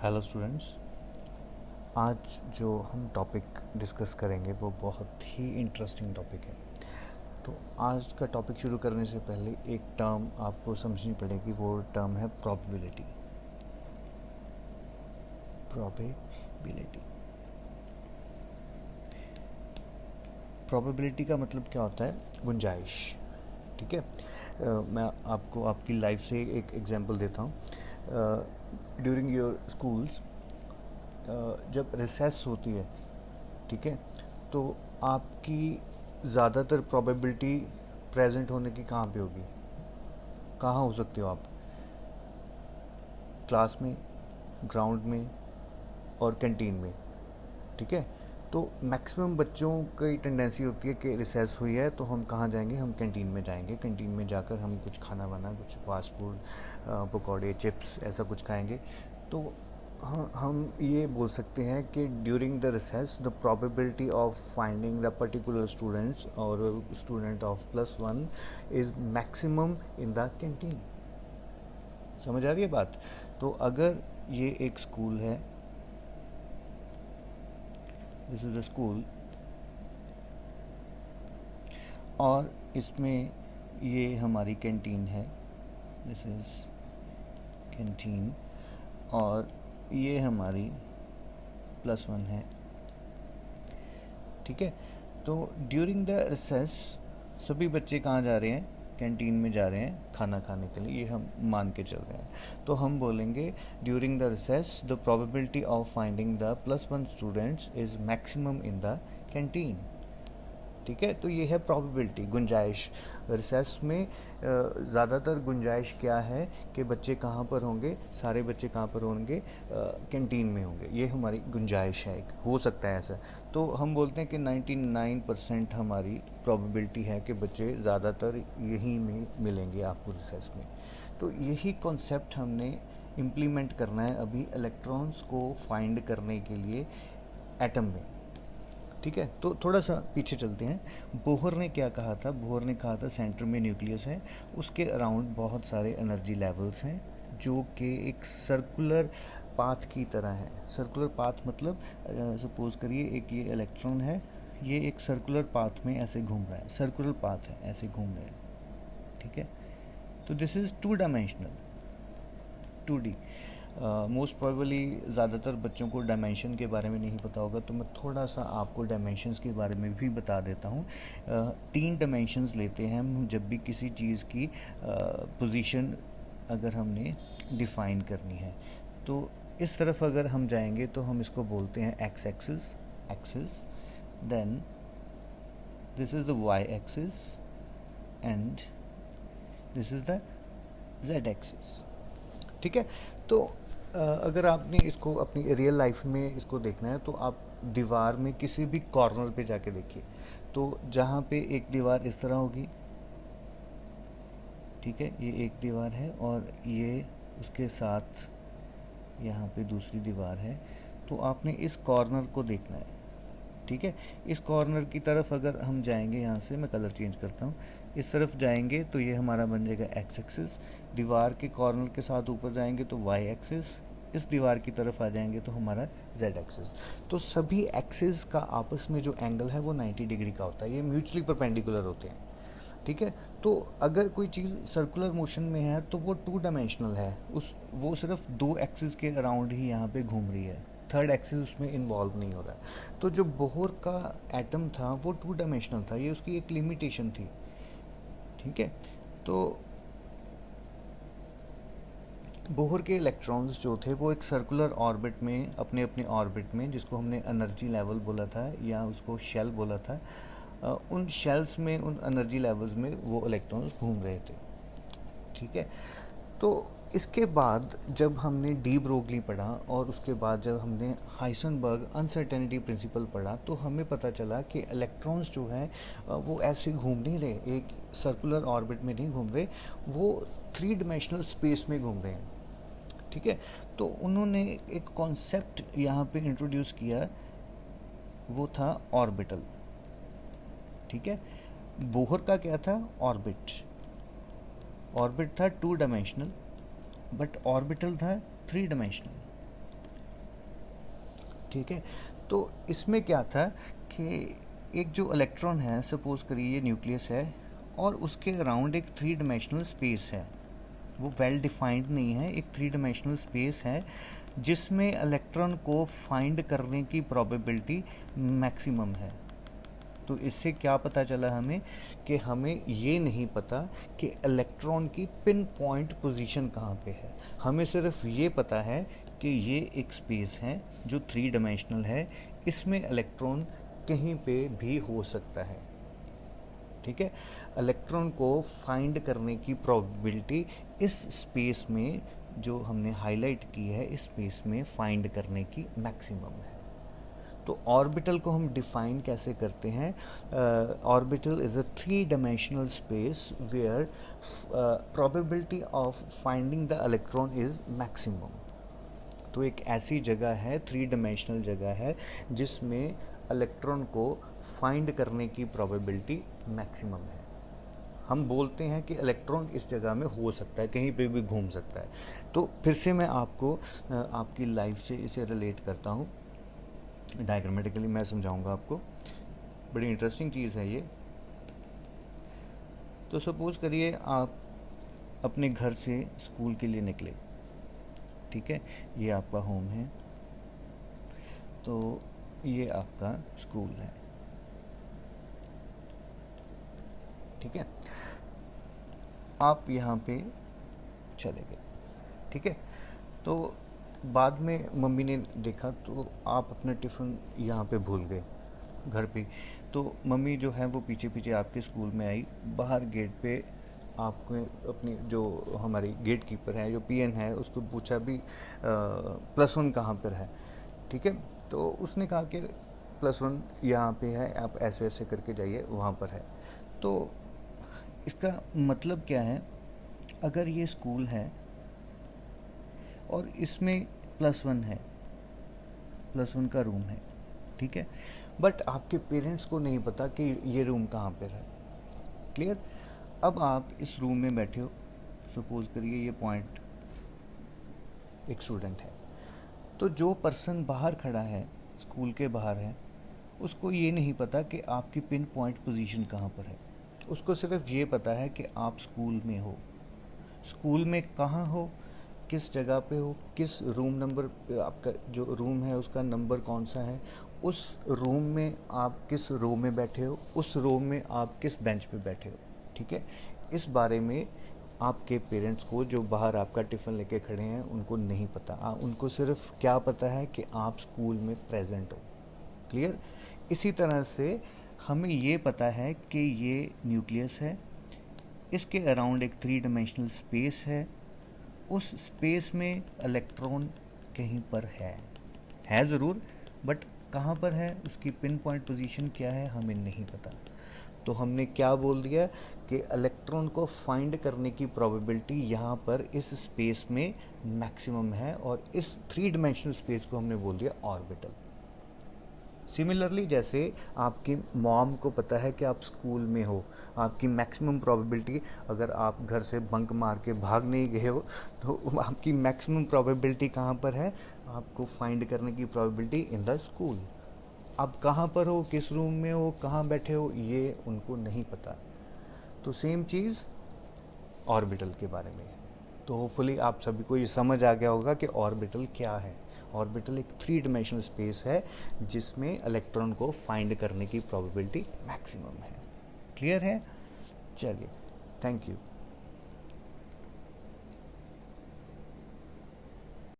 Hello students. आज जो हम टॉपिक डिस्कस करेंगे वो बहुत ही इंटरेस्टिंग टॉपिक है। तो आज का टॉपिक शुरू करने से पहले एक टर्म आपको समझनी पड़ेगी, वो टर्म है प्रोबेबिलिटी। प्रोबेबिलिटी प्रोबेबिलिटी का मतलब क्या होता है? गुंजाइश। ठीक है। मैं आपको आपकी लाइफ से एक एग्जांपल देता हूँ। ड्यूरिंग योर स्कूल्स जब रिसेस होती है, ठीक है, तो आपकी ज़्यादातर प्रोबेबिलिटी प्रेजेंट होने की कहाँ पे होगी? कहाँ हो सकते हो आप? क्लास में, ग्राउंड में और कैंटीन में। ठीक है। तो मैक्सिमम बच्चों की टेंडेंसी होती है कि रिसेस हुई है तो हम कहाँ जाएंगे? हम कैंटीन में जाएंगे। कैंटीन में जाकर हम कुछ खाना वाना, कुछ फास्ट फूड, पकौड़े, चिप्स, ऐसा कुछ खाएंगे। तो हम ये बोल सकते हैं कि during the recess the probability of finding the particular students और student of +1 is maximum in the canteen. समझ आ रही है बात? तो अगर ये एक स्कूल है, दिस इज़ अ स्कूल, और इसमें ये हमारी कैंटीन है, दिस इज़ कैंटीन, और ये हमारी +1 है। ठीक है। तो ड्यूरिंग द रिसेस सभी बच्चे कहाँ जा रहे हैं? कैंटीन में जा रहे हैं खाना खाने के लिए, ये हम मान के चल रहे हैं। तो हम बोलेंगे during the recess the probability of finding the +1 students is maximum in the canteen. ठीक है। तो ये है प्रोबेबिलिटी, गुंजाइश। रिसेस में ज़्यादातर गुंजाइश क्या है कि बच्चे कहाँ पर होंगे? सारे बच्चे कहाँ पर होंगे? कैंटीन में होंगे। ये हमारी गुंजाइश है, एक हो सकता है ऐसा। तो हम बोलते हैं कि 99% हमारी प्रोबेबिलिटी है कि बच्चे ज़्यादातर यहीं में मिलेंगे आपको रिसेस में। तो यही कॉन्सेप्ट हमने इम्प्लीमेंट करना है अभी इलेक्ट्रॉन्स को फाइंड करने के लिए एटम में। ठीक है। तो थोड़ा सा पीछे चलते हैं। बोहर ने क्या कहा था? बोहर ने कहा था सेंटर में न्यूक्लियस है, उसके अराउंड बहुत सारे एनर्जी लेवल्स हैं जो कि एक सर्कुलर पाथ की तरह है। सर्कुलर पाथ मतलब सपोज करिए एक ये इलेक्ट्रॉन है, ये एक सर्कुलर पाथ में ऐसे घूम रहा है, सर्कुलर पाथ है, ऐसे घूम रहे हैं। ठीक है। तो this is 2 dimensional, 2D। Most probably ज़्यादातर बच्चों को डायमेंशन के बारे में नहीं पता होगा, तो मैं थोड़ा सा आपको डायमेंशंस के बारे में भी बता देता हूँ। 3 डायमेंशंस लेते हैं हम जब भी किसी चीज़ की पोजीशन अगर हमने डिफ़ाइन करनी है। तो इस तरफ अगर हम जाएंगे तो हम इसको बोलते हैं X axis, then this is the Y axis and this is the Z axis. ठीक है। तो अगर आपने इसको अपनी रियल लाइफ में इसको देखना है तो आप दीवार में किसी भी कॉर्नर पे जाके देखिए, तो जहाँ पे एक दीवार इस तरह होगी, ठीक है, ये एक दीवार है और ये उसके साथ यहाँ पे दूसरी दीवार है, तो आपने इस कॉर्नर को देखना है। ठीक है। इस कॉर्नर की तरफ अगर हम जाएंगे, यहाँ से मैं कलर चेंज करता हूँ, इस तरफ जाएंगे तो ये हमारा बन जाएगा एक्स एक्सिस। दीवार के कॉर्नर के साथ ऊपर जाएंगे तो वाई एक्सिस। इस दीवार की तरफ आ जाएंगे तो हमारा जेड एक्सिस। तो सभी एक्सिस का आपस में जो एंगल है वो 90 डिग्री का होता है, ये म्यूचुअली परपेंडिकुलर होते हैं। ठीक है। तो अगर कोई चीज़ सर्कुलर मोशन में है तो वो 2 डायमेंशनल है, वो सिर्फ 2 एक्सिस के अराउंड ही यहाँ पे घूम रही है, थर्ड एक्सिस उसमें इन्वॉल्व नहीं हो रहा है। तो जो बोहर का एटम था वो 2 डायमेंशनल था, ये उसकी एक लिमिटेशन थी। ठीक है। तो बोहर के इलेक्ट्रॉन्स जो थे वो एक सर्कुलर ऑर्बिट में, अपने अपने ऑर्बिट में, जिसको हमने एनर्जी लेवल बोला था या उसको शेल बोला था, उन शेल्स में, उन एनर्जी लेवल्स में वो इलेक्ट्रॉन्स घूम रहे थे। ठीक है। तो इसके बाद जब हमने डी ब्रोगली पढ़ा और उसके बाद जब हमने हाइसेनबर्ग अनसर्टेनिटी प्रिंसिपल पढ़ा तो हमें पता चला कि इलेक्ट्रॉन्स जो हैं वो ऐसे घूम नहीं रहे, एक सर्कुलर ऑर्बिट में नहीं घूम रहे, वो 3 डायमेंशनल स्पेस में घूम रहे हैं। ठीक है। तो उन्होंने एक कॉन्सेप्ट यहाँ पे इंट्रोड्यूस किया, वो था ऑर्बिटल। ठीक है। बोहर का क्या था? ऑर्बिट। ऑर्बिट था 2 डायमेंशनल, बट ऑर्बिटल था 3 डायमेंशनल। ठीक है। तो इसमें क्या था कि एक जो इलेक्ट्रॉन है, सपोज करिए ये न्यूक्लियस है और उसके अराउंड एक थ्री डायमेंशनल स्पेस है, वो वेल डिफाइंड नहीं है, एक थ्री डायमेंशनल स्पेस है जिसमें इलेक्ट्रॉन को फाइंड करने की प्रोबेबिलिटी मैक्सिमम है। तो इससे क्या पता चला हमें कि हमें ये नहीं पता कि इलेक्ट्रॉन की पिन पॉइंट पोजीशन कहाँ पे है। हमें सिर्फ ये पता है कि ये एक स्पेस है जो थ्री डायमेंशनल है, इसमें इलेक्ट्रॉन कहीं पे भी हो सकता है। ठीक है, इलेक्ट्रॉन को फाइंड करने की प्रोबेबिलिटी इस स्पेस में जो हमने हाईलाइट की है, इस स्पेस में फाइंड करने की मैक्सिमम है। तो ऑर्बिटल को हम डिफाइन कैसे करते हैं? Orbital is a three dimensional space where probability of finding the electron is maximum. तो एक ऐसी जगह है, थ्री डायमेंशनल जगह है जिसमें इलेक्ट्रॉन को फाइंड करने की प्रोबेबिलिटी मैक्सिमम है। हम बोलते हैं कि इलेक्ट्रॉन इस जगह में हो सकता है, कहीं पे भी घूम सकता है। तो फिर से मैं आपको आपकी लाइफ से इसे रिलेट करता हूँ, डायग्रामेटिकली मैं समझाऊंगा आपको। बड़ी इंटरेस्टिंग चीज़ है ये। तो सपोज करिए आप अपने घर से स्कूल के लिए निकले, ठीक है, ये आपका होम है, तो ये आपका स्कूल है, ठीक है। आप यहाँ पे चले गए, ठीक है। तो बाद में मम्मी ने देखा तो आप अपना टिफ़िन यहाँ पे भूल गए घर पे। तो मम्मी जो है वो पीछे पीछे आपके स्कूल में आई, बाहर गेट पे आपको अपनी जो हमारी गेट कीपर है, जो पीएन है, उसको पूछा भी +1 कहाँ पर है, ठीक है। तो उसने कहा कि +1 यहाँ पे है, आप ऐसे ऐसे करके जाइए, वहाँ पर है। तो इसका मतलब क्या है? अगर ये स्कूल है और इसमें +1 है, +1 का रूम है, ठीक है, बट आपके पेरेंट्स को नहीं पता कि ये रूम कहाँ पर है। क्लियर? अब आप इस रूम में बैठे हो, सपोज करिए ये पॉइंट एक स्टूडेंट है, तो जो पर्सन बाहर खड़ा है, स्कूल के बाहर है, उसको ये नहीं पता कि आपकी पिन पॉइंट पोजीशन कहाँ पर है। उसको सिर्फ ये पता है कि आप स्कूल में हो। स्कूल में कहाँ हो, किस जगह पे हो, किस रूम नंबर, आपका जो रूम है उसका नंबर कौन सा है, उस रूम में आप किस रो में बैठे हो, उस रो में आप किस बेंच पे बैठे हो, ठीक है। इस बारे में आपके पेरेंट्स को, जो बाहर आपका टिफ़िन लेके खड़े हैं, उनको नहीं पता। उनको सिर्फ क्या पता है कि आप स्कूल में प्रेजेंट हो। क्लियर? इसी तरह से हमें ये पता है कि ये न्यूक्लियस है, इसके अराउंड एक थ्री डायमेंशनल स्पेस है, उस स्पेस में इलेक्ट्रॉन कहीं पर है ज़रूर, बट कहाँ पर है, उसकी पिन पॉइंट पोजीशन क्या है, हमें नहीं पता। तो हमने क्या बोल दिया कि इलेक्ट्रॉन को फाइंड करने की प्रोबेबिलिटी यहाँ पर इस स्पेस में मैक्सिमम है, और इस थ्री डायमेंशनल स्पेस को हमने बोल दिया ऑर्बिटल। सिमिलरली, जैसे आपकी मॉम को पता है कि आप स्कूल में हो, आपकी मैक्सिमम प्रोबेबिलिटी, अगर आप घर से बंक मार के भाग नहीं गए हो, तो आपकी मैक्सिमम प्रोबेबिलिटी कहाँ पर है, आपको फाइंड करने की प्रोबेबिलिटी इन द स्कूल। आप कहाँ पर हो, किस रूम में हो, कहाँ बैठे हो, ये उनको नहीं पता। तो सेम चीज़ ऑर्बिटल के बारे में है। तो होपफुली आप सभी को ये समझ आ गया होगा कि ऑर्बिटल क्या है। ऑर्बिटल एक थ्री डायमेंशनल स्पेस है जिसमें इलेक्ट्रॉन को फाइंड करने की प्रोबेबिलिटी मैक्सिमम है। क्लियर है? चलिए, थैंक यू।